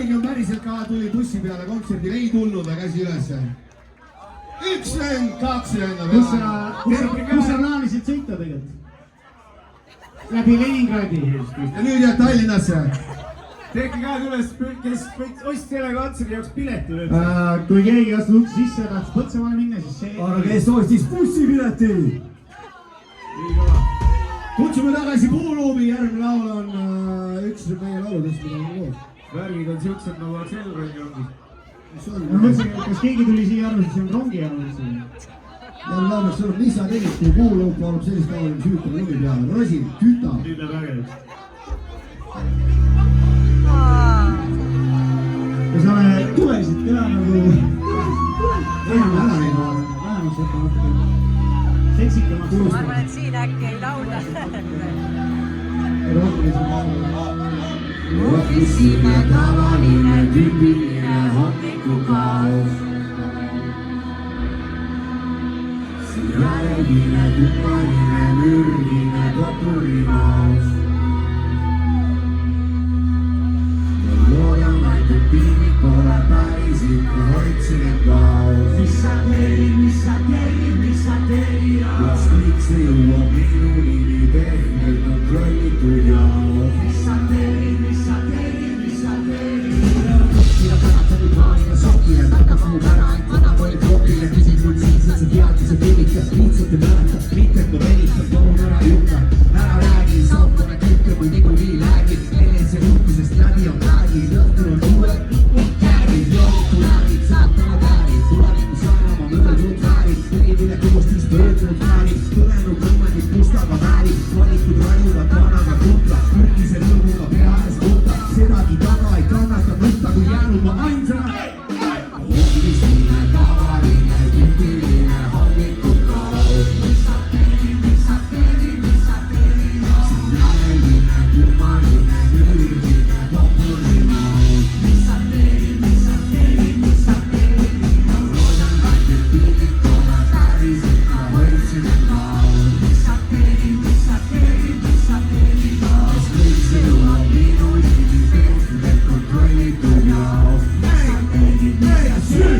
keegi on päriselt ka tuli bussi peale kontserdile, ei tulnud, aga käsi üles. Üks vend, kaks venda. Kus sa plaanisid sõita tegelikult? Läbi Leningradi. Ja nüüd jääd Tallinnasse. Tehke käed üles, kes ostis selle kontserdi jaoks pileti üle. Kui keegi ostis ukse sisse ja tahtis Põltsamaale minna, siis see... Aga kes ostis bussipileti? Kutsume tagasi Puuluumi, järgmine laul on üks meie lauludest, mida on koos. Värgid on siuksed nagu Akselrongi rongis. Ma mõtlesin, kas keegi tuli siia arvus, et see on rongi arvus. Ja laulus sõnum, mis sa tegid, kui Puuluum laulub sellist laulu, mis hüütab lumi peale. Rosin, küta. Nüüd läheb ägedaks. Ja saame tulesid ka nagu... Vähem ära neid vaadata. Vähemaks võtta natuke. Seksikamaks. Ma arvan, et siin äkki ei laulda. Ohvisime tavaline tüüpiline hommikukaos. Sigaretine, kummaline, mürgine poturimaos. Loodan vaid, et piimik pole päris ikka hoidsin kaos. Mis sa teed, mis sa teed, mis sa teed? Las kõik see jõuab minuni nii pehmelt kontrollitud jaos. Mis sa teed, mis sa teed, mis sa teed? Mina kannatan nüüd maanina sokile, märkab mu ära, et vana oli klopile. Küsid mul siis, et see teadmise tülikas, lihtsalt ei mäleta, mitte et ma venitan, toon ära jumla. Ära räägi, saapone kütte või niikuinii läägid. Enese juhtusest läbi on räägi, lõhtul on uued käärid. Jookku räägid, saatana väärid, tuleviku saanama möödunud väärid. Kõigile koostis pöördunud väärid, põlenud õmmanid pustaga väärid. Valikud raiuvad vanaga kuntla, pürgise lõõmuga peales kuntla. Sedagi taga ei kannata mõtta, kui jäänud ma ainsana. Ohvisime tavaline, tüüpiline hommikukaos. Mis sa teed, mis sa teed, mis sa teed? Sigaretine, kummaline, mürgine poturimaos. Mis sa teed, mis sa teed, mis sa teed? Ma loodan vaid, et piimik pole päris ikka hoidsin kaos. Mis sa teed, mis sa teed, mis sa teed? Kas kõik see jõuab minuni nii pehmelt kontrollitud jaos? Mis sa teed, mis sa teed?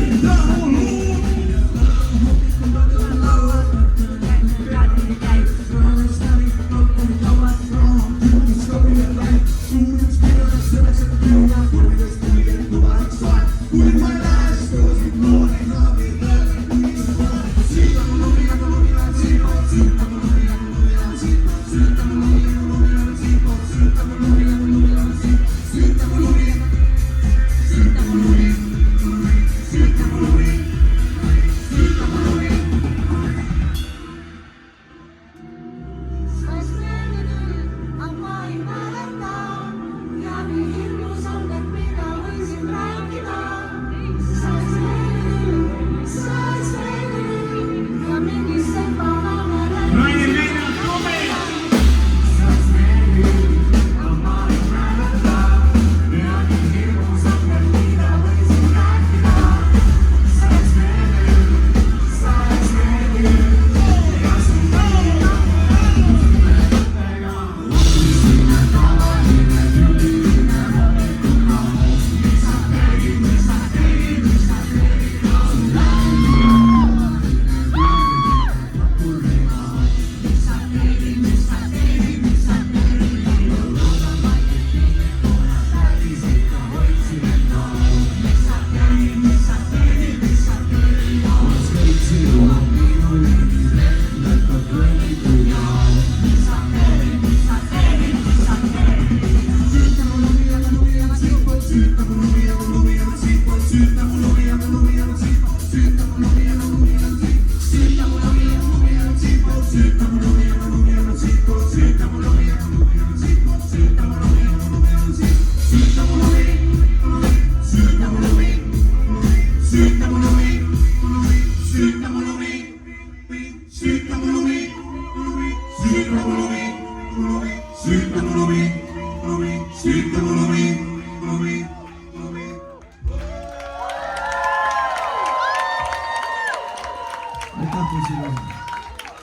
Sweet